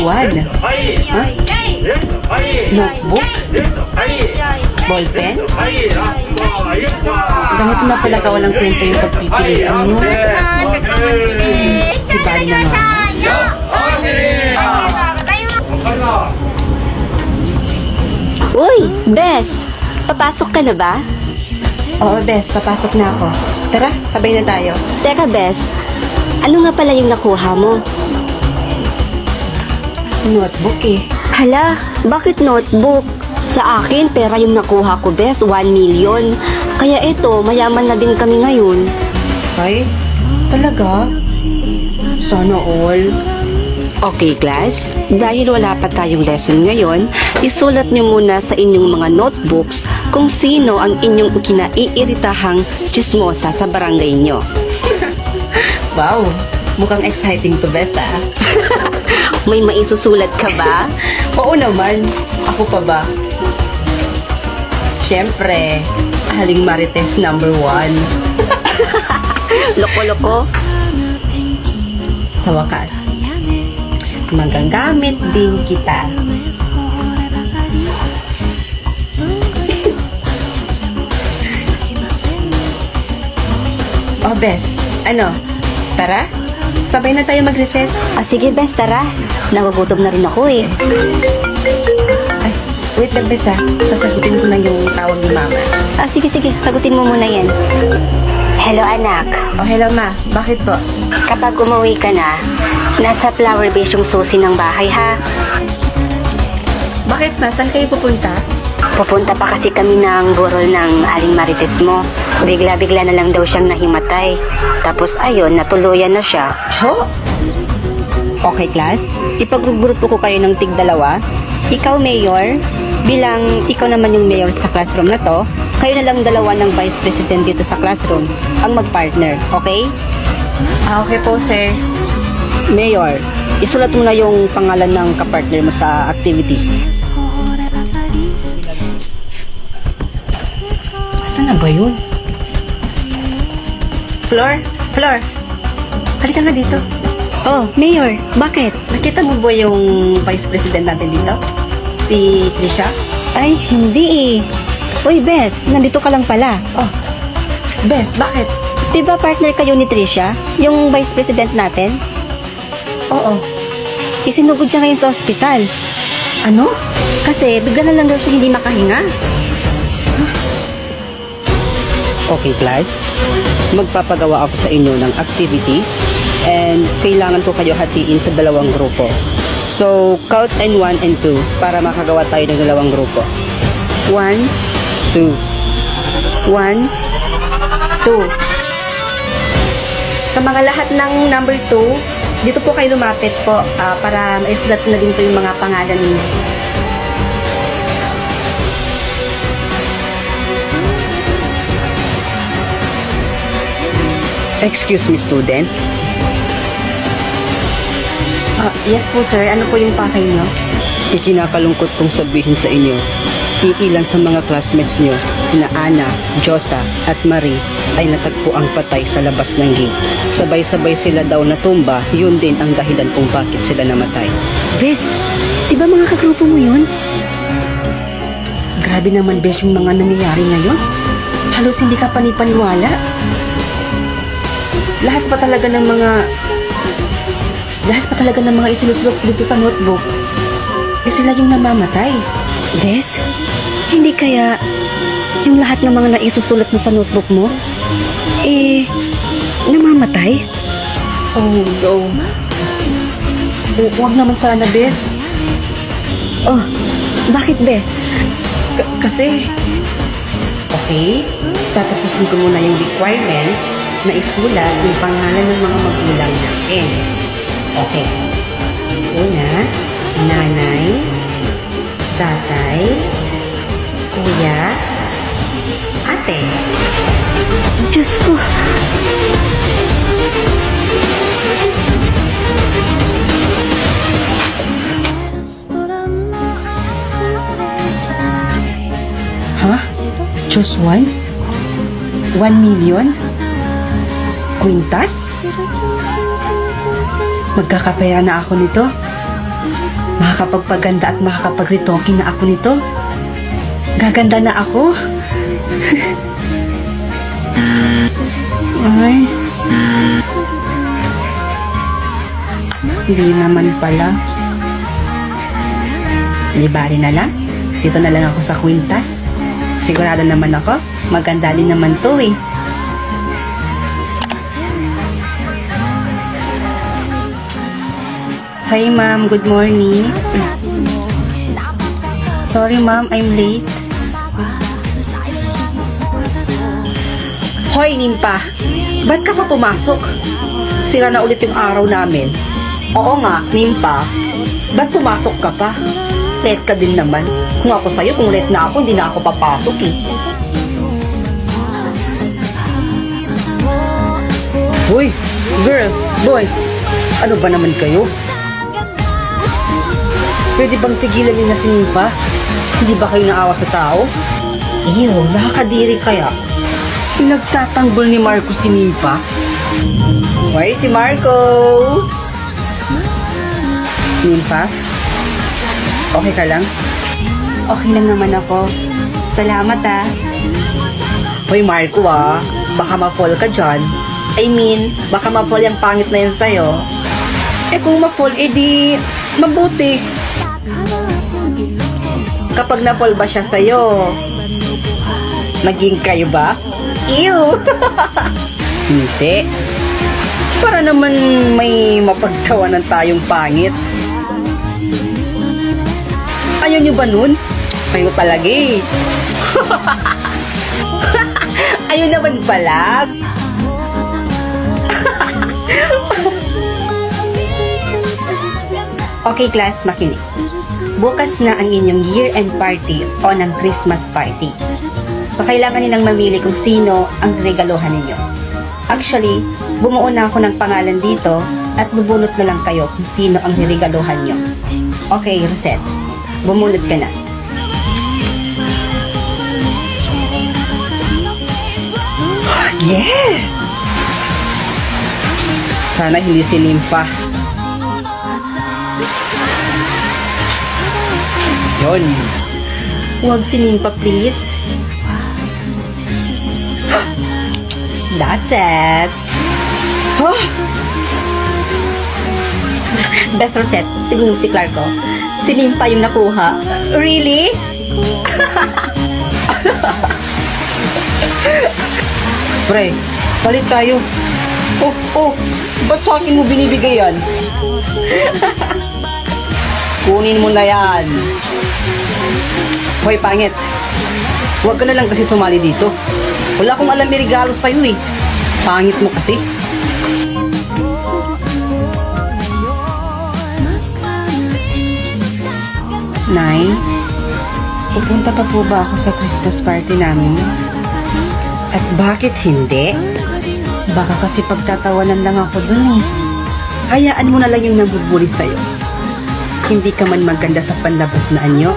One. Ha? Notebook? Ballpen? Gamit na pala ka walang kwenta yung pagpipilian mo. Si Bali na nga. Uy, Bes! Papasok ka na ba? Oo, Bes. Papasok na ako. Tara, sabay na tayo. Teka, Bes. Ano nga pala yung nakuha mo? Notebook eh. Hala, bakit notebook? Sa akin, pera yung nakuha ko, Bes. 1 million. Kaya ito, mayaman na din kami ngayon. Ay, talaga? Sana all. Okay, class. Dahil wala pa tayong lesson ngayon, isulat niyo muna sa inyong mga notebooks kung sino ang inyong kinaiiritahang chismosa sa barangay nyo. Wow, mukhang exciting to, Bes, ah. May maisusulat ka ba? Oo naman. Ako pa ba? Siyempre, Aling Marites number 1. Loko-loko. Sa wakas, magagamit din kita. Oh, Bes, ano? Tara? Sabay na tayo mag-recess. Sige, Bes, tara. Nagugutom na rin ako eh. Ay, wait lang, Bes, ah. Sasagutin ko na yung tawag ni Mama. Sige, sagutin mo muna yan. Hello, anak. Oh, hello, Ma. Bakit po? Kapag umuwi ka na, nasa flower base yung susi ng bahay, ha? Bakit, Ma? Saan kayo pupunta? Pupunta pa kasi kami ng burol ng Aling Marites mo. Bigla-bigla na lang daw siyang nahimatay. Tapos ayun, natuluyan na siya. Ho? Okay, class. Ipag-grupo ko kayo ng tig-2. Ikaw, Mayor. Bilang ikaw naman yung mayor sa classroom na to, kayo na lang dalawa ng vice president dito sa classroom ang mag-partner, okay? Okay po, sir. Mayor, isulat mo na yung pangalan ng kapartner mo sa activities. Asan na ba yun? Flor, halika nga dito. Oh, Mayor, bakit? Nakita mo ba yung vice president natin dito? Si Trisha? Ay, hindi eh. Uy, Bes, nandito ka lang pala. Oh, Bes, bakit? Diba partner kayo ni Trisha? Yung vice president natin? Oo. Isinugod siya ngayon sa ospital. Ano? Kasi bigla na lang daw siya hindi makahinga. Okay, class. Magpapagawa ako sa inyo ng activities and kailangan ko kayo hatiin sa 2 grupo. So, count and 1 and 2 para makagawa tayo ng 2 grupo. 1, 2. 1, 2. Sa mga lahat ng number 2, dito po kayo lumapit po para maisulat na din po yung mga pangalan ninyo. Excuse me, student. Yes po, sir. Ano po yung pakay nyo? Ikinakalungkot kong sabihin sa inyo, iilan sa mga classmates nyo, sina Ana, Josa, at Marie, ay natagpuang patay sa labas ng gate. Sabay-sabay sila daw natumba, yun din ang dahilan kung bakit sila namatay. Bes, di ba mga kagrupo mo yun? Grabe naman, Bes, yung mga nangyayari ngayon. Halos hindi ka panipaniwala. Lahat pa talaga ng mga isinusulot dito sa notebook, sila yung namamatay. Bes, hindi kaya yung lahat ng mga naisusulat mo sa notebook mo, namamatay? Oh, no. Huwag naman sana, Bes. Oh, bakit, Bes? Kasi, okay, tatapusin ko muna yung requirements na isulat yung pangalan ng mga magulang natin. Okay. Una, nanay, tatay, kuya, ate. Diyos ko. Ha? Just one? 1 million? Quintas? Magkakapera na ako nito. Makakapagpaganda at makakapag-retoking na ako nito. Gaganda na ako. Ay. Hindi naman pala. Libari na lang. Dito na lang ako sa kwintas. Sigurado naman ako, maganda din naman to eh. Hi ma'am, good morning. Sorry ma'am, I'm late. Hoy, Nimpa! Ba't ka pa pumasok? Sira na ulit yung araw namin. Oo nga, Nimpa. Ba't pumasok ka pa? Late ka din naman. Kung ako sa'yo, kung late na ako, hindi na ako papasok eh. Uy, girls, boys, ano ba naman kayo? Pwede bang tigilan niyo na si Nimpa? Hindi ba kayo naawa sa tao? Iyo, nakakadiri kaya. Pinagtatanggol ni Marco si Nimpa. Hoy, si Marco! Nimpa? Okay ka lang? Okay lang naman ako. Salamat ah. Hoy Marco ah, baka ma-fall ka dyan. I mean, baka ma-fall yung pangit na yun sa'yo. Eh kung ma-fall, edi mabuti. Kapag na-fall ba siya sa'yo, maging kayo ba? Ew! Hindi. Para naman may mapagtawanan tayong pangit. Ayaw niyo ba nun? Kayo talaga eh. Ayaw naman pala. Okay class, makinig. Bukas na ang inyong year-end party o ng Christmas party. So kailangan nilang mamili kung sino ang regaluhan ninyo. Actually, bumuo na ako ng pangalan dito at bubunot na lang kayo kung sino ang regaluhan nyo. Okay, Rosette. Bumunot ka na. Yes! Sana hindi si Nimpa. Yun. Huwag si Nimpa, please. That's it. Oh! Best Rosette, tignan mo si Clark ko. Si Nimpa yung nakuha. Really? Pre, palit tayo. Ba't sa akin mo binibigay yan? Kunin mo na yan. Hoy, pangit. Huwag ka na lang kasi sumali dito. Wala akong alam may regalo sa'yo eh. Pangit mo kasi. Nay, pupunta pa po ba ako sa Christmas party namin? At bakit hindi? Baka kasi pagtatawanan lang ako dun eh. Hayaan mo na lang yung nabubuli sa'yo. Hindi ka man maganda sa panlabas na anyo.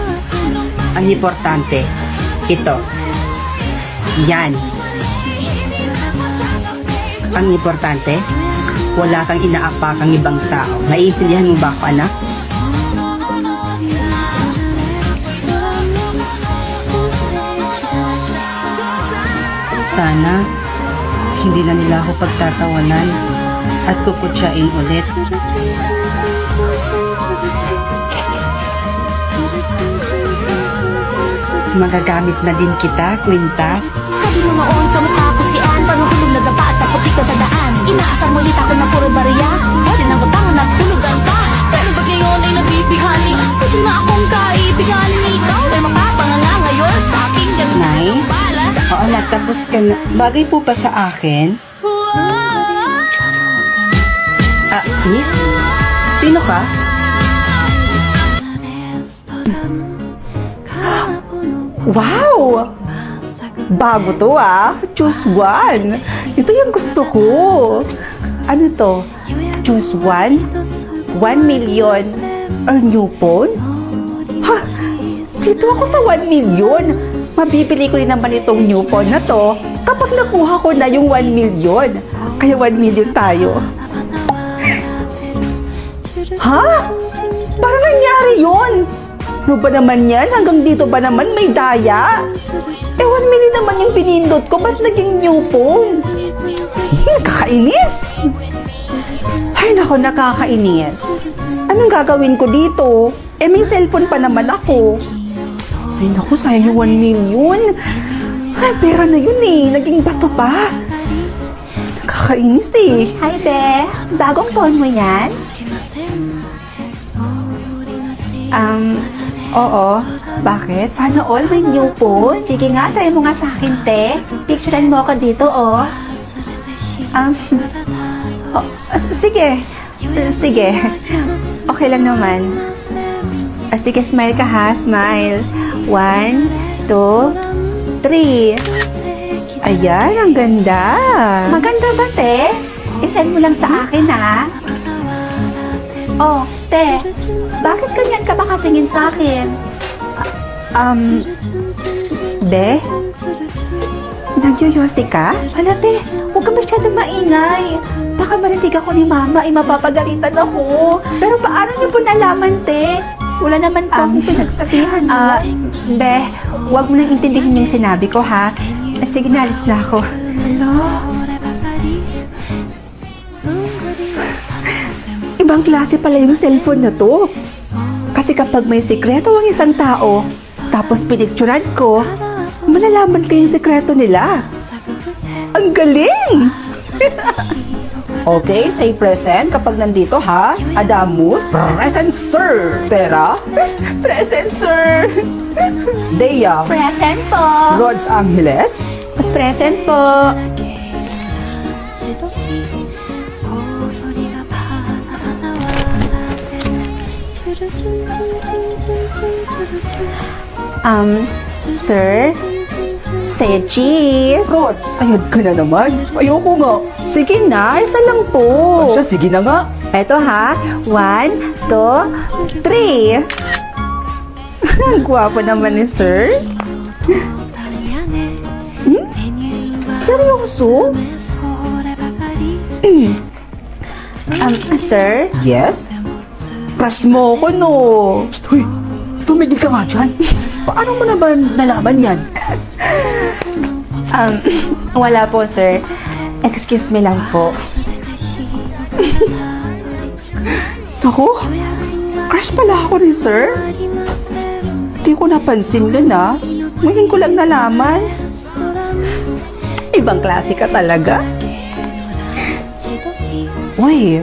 Ang importante, ito. Yan. Ang importante, wala kang inaapakang ibang tao. Naiintindihan mo ba ako, anak? Sana, hindi na nila ako pagtatawanan at kukutsain ulit. Magagamit na din kita, Quintas. Sabi mo noon, kamukha ko si Ann. Panuhulog na dapa at naputi ka sa daan. Inaasar mo ulit ako na puro bariya. Pwede nang utang na tulugan pa. Pero ba't ngayon ay nabibihali? Kasi na akong kaibigan ni ikaw ay makapanganga ngayon sa aking ganun. Nay? Oo, natapos ka na. Bagay po pa sa akin? Miss? Sino ka? Wow! Bago to ah. Choose one. Ito yung gusto ko. Ano to? Choose one? 1 million or new phone? Ha? Dito ako sa 1 million. Mabibili ko rin naman itong new phone na to kapag nakuha ko na yung 1 million. Kaya 1 million tayo. Ha? Parang Ano ba naman yan? Hanggang dito ba naman may daya? 1 minute naman yung pinindot ko. Ba't naging new phone? Kakainis! Ay, nako, nakakainis. Anong gagawin ko dito? May cellphone pa naman ako. Ay, naku, sayang yung 1 million. Ay, pera na yun Naging bato pa. Kakainis Hi, Be. Bagong phone mo yan? Oo. Bakit? Sana all may new phone. Sige nga, try mo nga sa akin, te. Picturean mo ako dito, oh. Sige. Sige. Okay lang naman. Sige, smile ka ha. Smile. 1, 2, 3. Ayan, ang ganda. Maganda ba, te? I-send mo lang sa akin, ha? Oh, te. Bakit ganyan ka ba kasingin sa akin? Be? Nagyoyosi ka? Hala, te. Huwag ka masyadong maingay. Baka marinig ako ni Mama, mapapagalitan ako. Pero paano niyo po nalaman, te? Wala naman po akong pinagsabihan mo. Be, huwag mo nang intindihin yung sinabi ko ha. Sige na, alis na ako. Ibang klase pala yung cellphone na to. Kasi kapag may sikreto ang isang tao, tapos pinicturan ko, malalaman ko yung sikreto nila. Ang galing! Okay, say present kapag nandito ha. Adamus, present sir. Tera, present sir. Dea, Present po. Rods Angeles, Present po. Sir, say cheese. Rods, ayun ka na naman. Ayoko nga. Sige na, isa lang po. Siya, sige na nga. Eto ha, 1, 2, 3. Ang gwapo naman ni sir. Seryoso? Sir? Yes? Crush mo ko, no? Uy, tumigil ka nga dyan. Paano mo na ba nalaman yan? Wala po, sir. Excuse me lang po. Ako? Crush pala ako ni sir? Hindi ko napansin yun, Ngayon ko lang nalaman. Ibang klase ka talaga. Uy,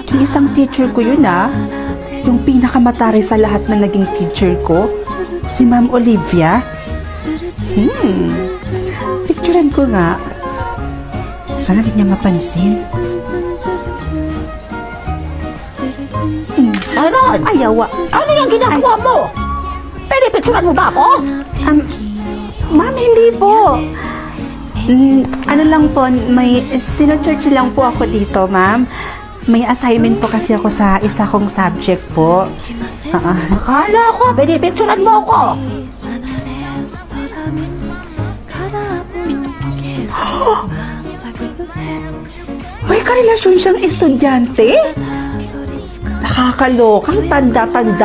yung isang teacher ko yun, Yung pinakamatari sa lahat na naging teacher ko. Si Ma'am Olivia. Picturean ko nga. Sana di niya mapansin. Rod! Ayawa. Ano yung ginagawa mo? Pinipicturan mo ba ako? Ma'am, hindi po. Ano lang po, may sinusearch lang po ako dito, ma'am. May assignment po kasi ako sa isa kong subject po. Akala ko, pinipicturan mo ako. May karelasyon siyang estudyante? Nakakalokang tanda-tanda